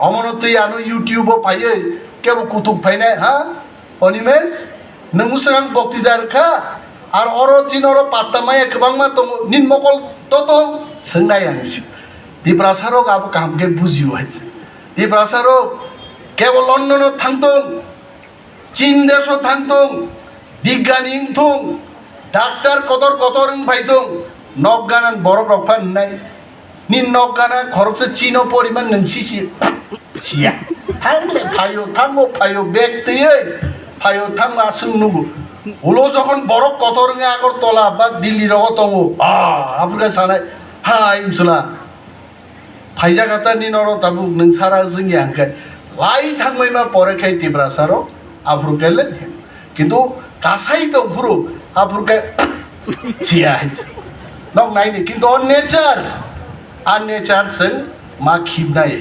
अमनतै आनो यूट्यूब फाइयै केबो कुतुब फाइनाय हा अनिमेश नोंसों बक्तिदार खा आर अरो चिनरो पात्तामाय गोबांमा दङ निन मकल तत सोंनाय आंसि तिप्रासारक आबो कामके बुजियो हायसे तिप्रासारक केवल लन्डन थांतों चीन देशो थांतों बिज्ञानी थों डाक्टर कतर कतर फाइतों नकगानान बरफ रफान नाय निन नकगाना खरकसे चीनो परिमाण नोंसिसि सिया थांले फायो बेग तैयै फायो थां आसुं नुगु उलो जखन बरफ कतरङे आगर तला बा दिल्ली रग दङो आफ्रिका सानाय हाय ओनसोला फाइजागाता निनरो ताबु नोंसारा जोंनि आंखाय लाई थांबायमा फरेखाय तिप्रासारक आफ्रुकेले किन्तु गासाय दं पुरु आफ्रुके सिया नक नायनि किन्तु अन नेचार जों मा खिबनाय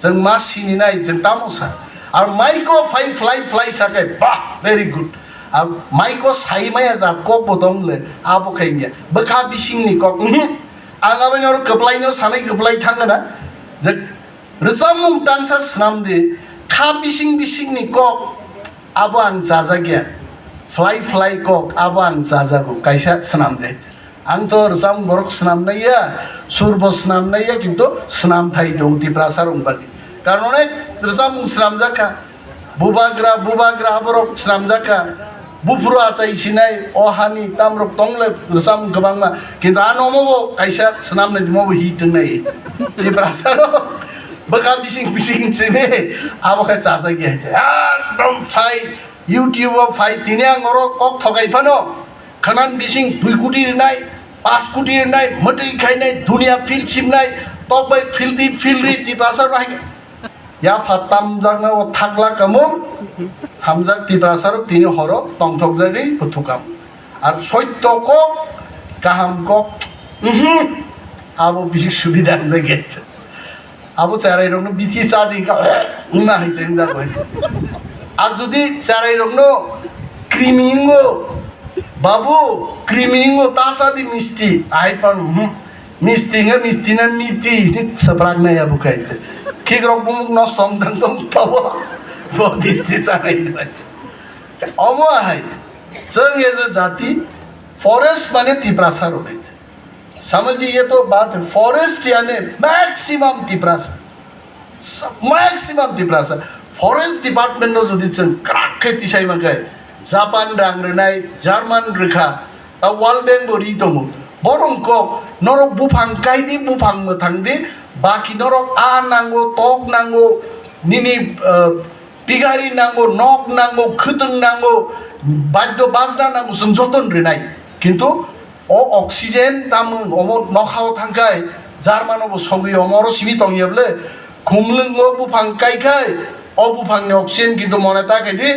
जों मा सिनिनाय जों तामसा और माइको फ्लाई साके वाह वेरी गुड और माइको साइमाया जात कक बदंले आबो खायनिया बखा बिसिंनि कक आंगाबे नर कपलाइनो सानै कपलाइ थाङोना जे रसामुं तांसा स्नामदि खा बिसिंनि कक आबो आं जाजागिया फ्लाई कक आबो आं जाजागो कायसा स्नामदे आं तो रसाम बरक स्नामनाया सुरब स्नामनाया किन्तु स्नाम थाइ दं तिप्रासारक बादि कारण अनेक रसाम स्नामजाखा बुबाग्रा बरक स्नामजाखा बुफुरु आसाय सिनाय अहानि तामरक तंले रसाम गोबांमा किन्तु आनमबो कायसा स्नामनाय मबो हिटनाय तिप्रासारक बखा बिसिं सेने आबो खाय जाजागिया एकदम फाइ यूट्यूब फाइ तिने आंरो कक थगायफानो खनान बिसिं 2 कोटी रिनाय 5 कोटी रिनाय मटै खायनाय दुनिया फिल सिमनाय तबै फिल्दी तिप्रासारक हाय या फाताम जागना ओ थागला कामो हामजाक तिप्रासारक तिनि हरो तंथक जागै फुथुकाम आर सत्य को काहाम को आबो बिसि सुबिदा नगे आबो चाराय रंनो बिथि चादि का उना हायसें जाबाय आर जुदि चाराय रंनो क्रिमिंगो बाबू क्रिमिंगो तासादि मिस्टी आइपन मिस्टीना मिति सप्रागनाय आबो खायते किग्रक बुमुक नस्तम दंतम तबो बदिस्ति सानाय अमो हाय जों एज अ जाति फॉरेस्ट माने तिप्रासारक है समझिए ये तो बात है फॉरेस्ट यानी मैक्सिमम तिप्रासार फॉरेस्ट डिपार्टमेंट नो जुदि जों क्राखे तिसाय माखाय जापान रांग्रोनाय जार्मान रेखा वर्ल्ड बैंक बरि दङ बरंक नरक बुफां कायदि बुफां मोथांदि बाकी नरक आ नांगौ तक नांगौ निनि पिगारि नांगौ नक नांगौ खोदों नांगौ बाद्य बाजना नांगौ जों जतन रिनाय किन्तु ओ ऑक्सीजन तामोन अमो नखाव थांखाय जार्मानबो सगै अमरो सिमि तंयबले खुमलंगो बुफां कायखाय ओ बुफांनि ऑक्सीजन किन्तु मनेता कायदि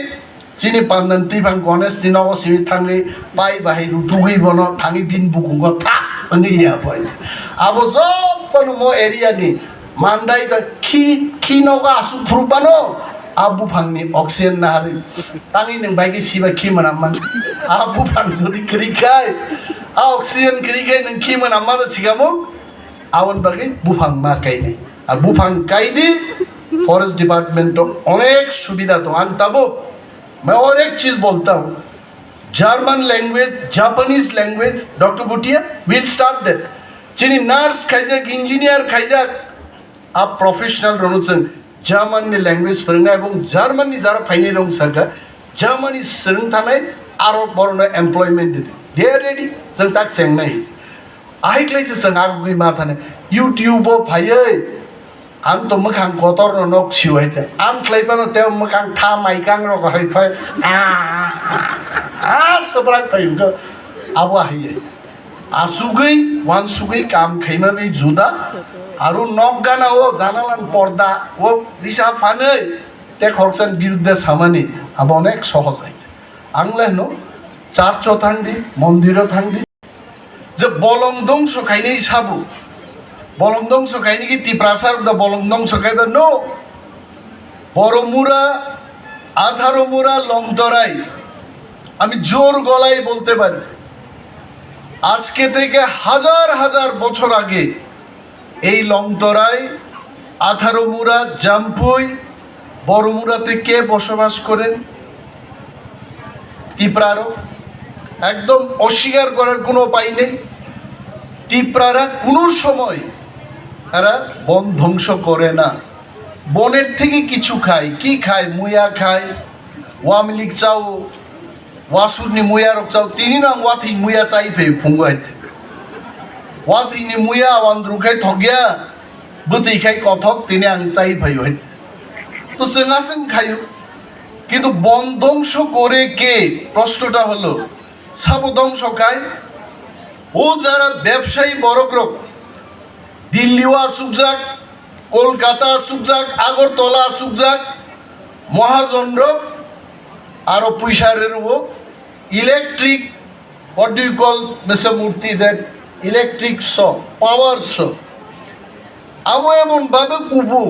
चिनि पानन तिफां गणेश दिनाव सिमि थाङै बाय बाहाय रुतुगै बनो थाङै बिन बुकुंगो था अंगिया पय आबो जपनो मो एरिया नि मानदाय द खि नगा आसु फुरबानो आबु फांनि ऑक्सीजन नाहारि ताङै नों बायगे सिबा खि मोनामन आबु फां जदि क्रिखाय आ ऑक्सीजन क्रिखाय नों खि मोनामन सिगामो आवन बागे बुफां मा कायनि आ बुफां कायदि फॉरेस्ट डिपार्टमेंट अनेक सुविधा दं आं तबो मैं और एक चीज बोलता हूँ German language Japanese language doctor बुटिया विल स्टार्ट दैट चिनी नर्स खाइजाक इंजीनियर खाइजाक आप प्रोफेशनल रनुसन जर्मन लैंग्वेज फोरोंनाय एवं जर्मनी जारा फाइनाय दं सागा जर्मनी सोलों थानाय आरो बरनो एमप्लॉयमेंट दे आर रेडी जों ताक सेंनाय आहिक्लायसो जों आगुगै मा थानाय यूट्यूब फायै आं तो मोखां गतर नक सिवायते आं स्लाइबानो ते मोखां था माइकां रग हायफाय सप्राग फायंगो आबो हायै आसुगै वानसुगै काम खैमा बे जुदा आरो नक गाना ओ जानालान पर्दा ओ दिशा फानै ते खरसान बिरुद्धे सामानि आबो अनेक सहज हायते आंलाय नो चार्च थांदि मन्दिर थांदि जे बलंदं सखायनै साबु बलंदं सखायनि कि तिप्रासारक द बलंदं सखायबा नो बरमुरा 18 मुरा लंतराई আমি জোর গলায় বলতে পারি আজকে থেকে হাজার হাজার বছর আগে এই লংতরায় 18 জাম্পুই বড়মুড়াতে কে বসবাস করেন? টিপ্রারক। একদম অস্বীকার করার কোনো উপায় নেই। টিপ্রারা কোনো সময় এরা বন ধ্বংস করে না, বনের থেকে কিছু খায়। কি খায়? মুয়া খায়, ওয়ামিলিক চাও, ওয়াসুরনি মুয়ারক চাও, তিনি নাম ওয়াথি মুয়া চাই ফে ফুঙ্গাইতে ওয়াথিনি মুয়া ওয়ান্দ্রুখাই থগিয়া বতৈখাই কথক তিনি আং চাই ফাই হইতে। তো চেঙাচেং খাইও, কিন্তু বন ধ্বংস করে কে? প্রশ্নটা হলো সাব ধ্বংস খায় ও যারা ব্যবসায়ী বড়গ্রক, দিল্লিও আসুক যাক, কলকাতা আসুক যাক, আগরতলা আসুক যাক, মহাজনর আরো পয়সারের electric, what do you call Mr. Murthy, that electric saw, power saw, আমো এমন ভাবে কুবু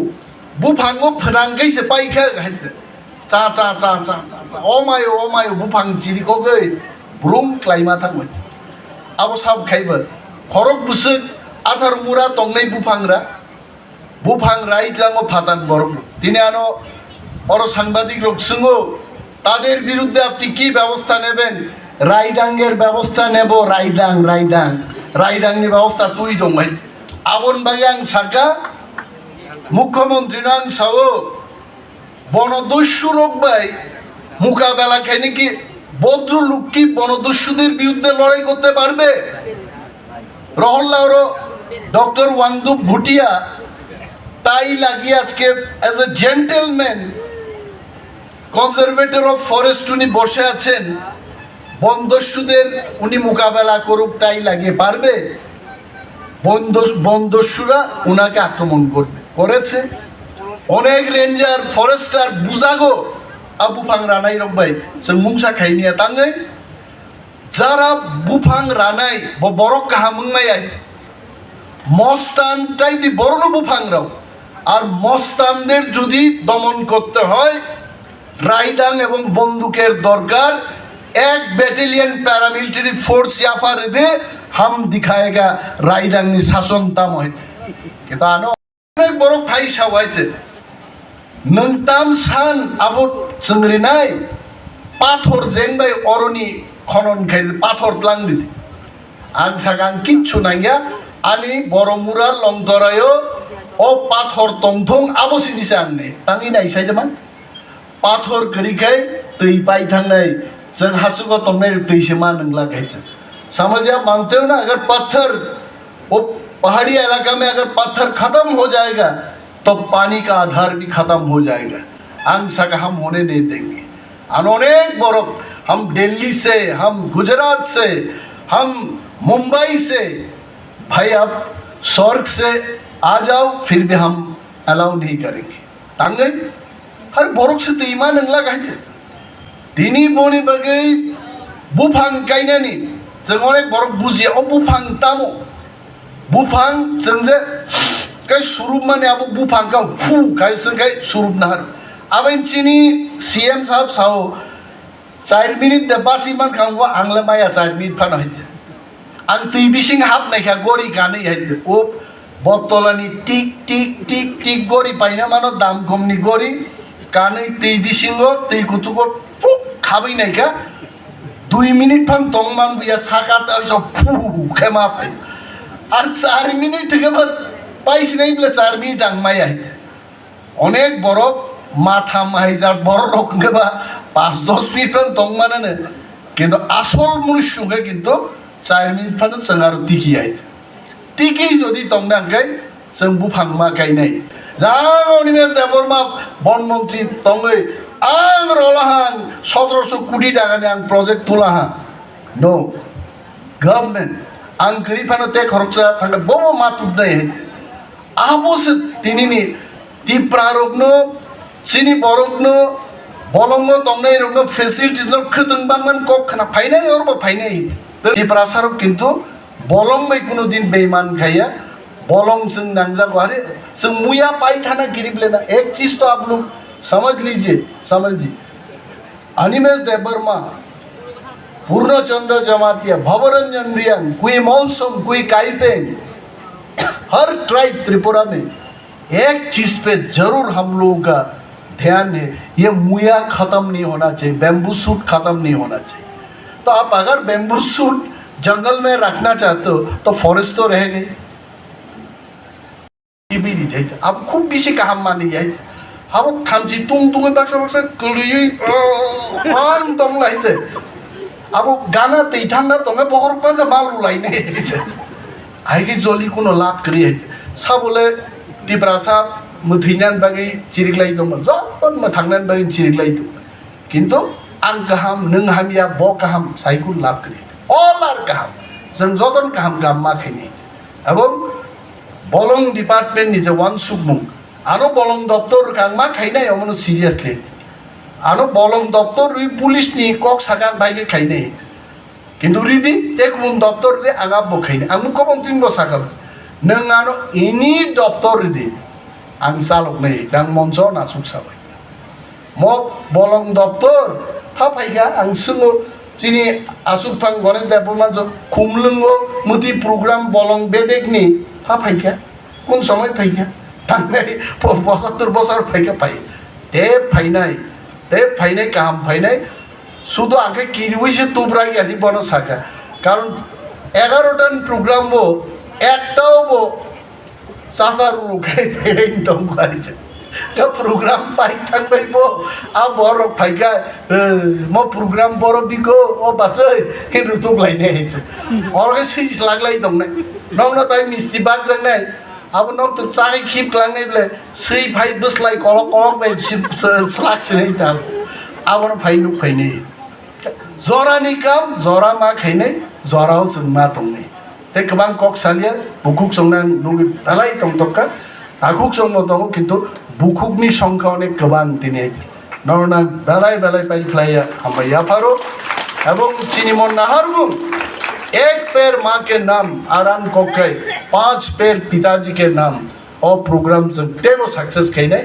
বুফাঙ্গো ফ্রাঙ্গাইছে পাইখা খাইছে চা চা চা চা চা চা অমায় বুফাং চিরিকো গই ব্রুম ক্লাইমা থাকমে আবো সাব খাইবে খরক বুসে 18 মুরা তংনাই বুফাং রাইটলাঙ্গো ফাতান বড় তিনি আনো বড় সাংবাদিক লোক সঙ্গো তাদের বিরুদ্ধে আপনি কি ব্যবস্থা নেবেন? রাইডাঙ্গের ব্যবস্থা নেব। রাইডাংনি ব্যবস্থা তুই দমাই আবন বাগাং সাকা মুখ্যমন্ত্রী নাং সাও বনদস্যু রোগবাই মোকাবেলা খায় নাকি ভদ্রলোক কি বনদস্যুদের বিরুদ্ধে লড়াই করতে পারবে? রহল্লাওর ডক্টর ওয়াংদুপ ভুটিয়া তাই লাগিয়ে আজকে as a gentleman conservator of forest উনি বসে আছেন। বনদস্যুদের উনি মোকাবেলা করুক তাই লাগিয়ে পারবে? বনদস্যুরা উনাকে আক্রমণ করেছে। অনেক রেঞ্জার ফরেস্টার বুঝাগো বুফাং রানাই রব্বাই जों মুংসা খাইনিয়া তাঙ্গাই যারা বুফাং রানাই বড় কাহামুংমাই আইছে মস্তান টাইপি বড় বুফাং রাও আর মস্তানদের যদি দমন করতে হয় রাইডাং এবং বন্দুকের দরকার। 1 ব্যাটালিয়ন প্যারামিলিটারি ফোর্স ইয়াফা রেদে হাম দিখায়েগা রাইডাংনি শাসন তাম হইতে কিন্তু আনো অনেক বড় ফাইসা হয়েছে নংতাম সান আবো চংরি নাই পাথর জেংবাই অরণি খনন খাই পাথর ত্লাং দিতে আং সাগাং কিচ্ছু নাইয়া আনি বড়মুরা লংতরায় ও পাথর তংথং আবসি দিছে আংনে তাঙ্গি নাই সাইজমান पाथर करिखाय तै पाई थांनाय जों हासुगो तमनाय तैसे मा नंगला गाइছে समझ आप मानते हो ना? अगर पत्थर वो पहाड़ी इलाका में अगर पत्थर खत्म हो जाएगा तो पानी का आधार भी खत्म हो जाएगा। आंसक हम होने नहीं देंगे। अनेक बरफ हम दिल्ली से, हम गुजरात से, हम मुंबई से, भाई आप स्वर्ग से आ जाओ फिर भी हम अलाउ नहीं करेंगे। तांगे हर बरक से तो ईमान नंगला गाइते दिनी बोनी बगै बुफां गायनानि जों अनेक बरक बुजिया अ बुफां तामो बुफां जों जे गाय सुरुप माने आबो बुफां गाव फु गाय जों गाय सुरुप नाहार आबेन चिनी सीएम साहब साओ 4 मिनिट दे बासी मान खांगवा आंगला माया 4 मिनिट फान हाइते आं तै बिसिं हाब नायखा गरि गानै हाइते ओ बतलानि टिक टिक टिक टिक गरि पाइना मानो दाम खमनि गरि कानै तै बिसिंगो तै कुतुगो फुक खाबै नायखा 2 मिनिट फान तंगमान बिया साकाता सब फु खेमा फाइ আর 4 মিনিট থেকে পাইছি নাই বলে 4 মিনিট আং মাই আইতে অনেক বড় মাথা মাইজার বড় রকম বা 5-10 মিনিট ফান তংমানানে কিন্তু আসল মনুষ্যকে কিন্তু 4 মিনিট ফান সঙ্গার টিকি আইতে টিকি যদি তংনা গাই जों बुफांमा गायनाय जागोनि देबरमा वन मंत्री तंगै आं रलाहां 1700 कोटी टाकानि आं प्रोजेक्ट तुलाहा नो गवर्नमेंट आं गरिफानो ते खरचा थांगा बबो मातुबनाय हे आबोसे तिनिनि तिप्रारकनो चिनि बरकनो बलंगो तंगनाय रकनो फेसिलिटी न खतंबांगन कखना फाइनाय अरबो फाइनाय तिप्रासारक किन्तु बलंग बै कुनो दिन बेईमान खाया बलंग जों नांजागो अरे जों मुया पाई थाना गिरिब लेना। एक चीज तो आप लोग समझ लीजिए अनिमेष देवबर्मा पूर्णचंद्र जमातिया भवरंजन रियांग कुई मौसम कुई काइपेंग हर ट्राइब त्रिपुरा में एक चीज पे जरूर हम लोगों का ध्यान है, ये मुया खत्म नहीं होना चाहिए, बैम्बू सूट खत्म नहीं होना चाहिए। तो आप अगर बैम्बू सूट जंगल में रखना चाहते हो तो फॉरेस्ट तो रह गई। अब खूब बेसी काहाम मानि जाए, अब थामसी तुम तुम्हें बक्सा बक्सा कलुई आन दम लाइते, अब गाना तैठाना तुम्हें बहर पास मालू लाइने आगे जली कोनो लाभ करी है साबले तिप्रासा मुथिनान बागै चिरिगलाई दं जन मथांनान बागै चिरिगलाई दं किन्तु आं गाहाम नों हामिया ब गाहाम साइकुन लाभ करी अल आर गाहाम जों जतन गाहाम गामा खायनि एवं बलं डिपार्टमेंट नि जे वान सुकमुं आनो बलं दप्तर गामा खायनाय अमनो सिरियसलि आनो बलं दप्तर रि पुलिस नि कक सागा बायगे खायनाय किन्तु रिदि एक मुन दप्तर रे आगा बखायनाय आं मुख्यमंत्री बसाखा नों आनो इनि दप्तर रिदि आं चालक नै आं मंच नासुक साबाय म बलं दप्तर था फायगा आं सुनो चिनि आसुकफां गणेश देवमा जो खुमलुंगो मुति प्रोग्राम बलं बेदेकनि था फायगा कोन समय फायगा थांनाय 75 बছর फायगा फाय ते फायनाय गाहाम फायनाय शुद्ध आंखे किरुइसे तुब्रा यानि बनो साका कारण 11टान प्रोग्राम बो एकटाও बो सासार उलुखे फायनाय दं गाइছে का प्रोग्राम पाइ थांबाय बो आ बर फायगा म प्रोग्राम बर बिको ओ बासै हिरु तुगलायनाय अरगे सिस लागलाय दंनाय नंना ताय मिस्ति बाग जंनाय अब नक तो चाय खिप लांनाय बले सै फाय बसलाय कलक कलक बाय स्लाक्सनै दा अब न फाय नुक फायनाय जरानि काम जरा मा खायनाय जराव जों मा दंनाय ते गोबां कक्सालिया बुकुक संनां नुगि दालाय दं तक्का आकुक संनो दं किन्तु बुकुकनि संख्या अनेक गोबां दिनै नरना बेलाय बेलाय पाइफ्लाया हामबाय याफारो एवं चिनिमन नाहारमु एक पैर माँ के नाम आरान कोक्कै 5 पैर पिताजी के नाम और प्रोग्राम से टेबो सक्सेस खायनाय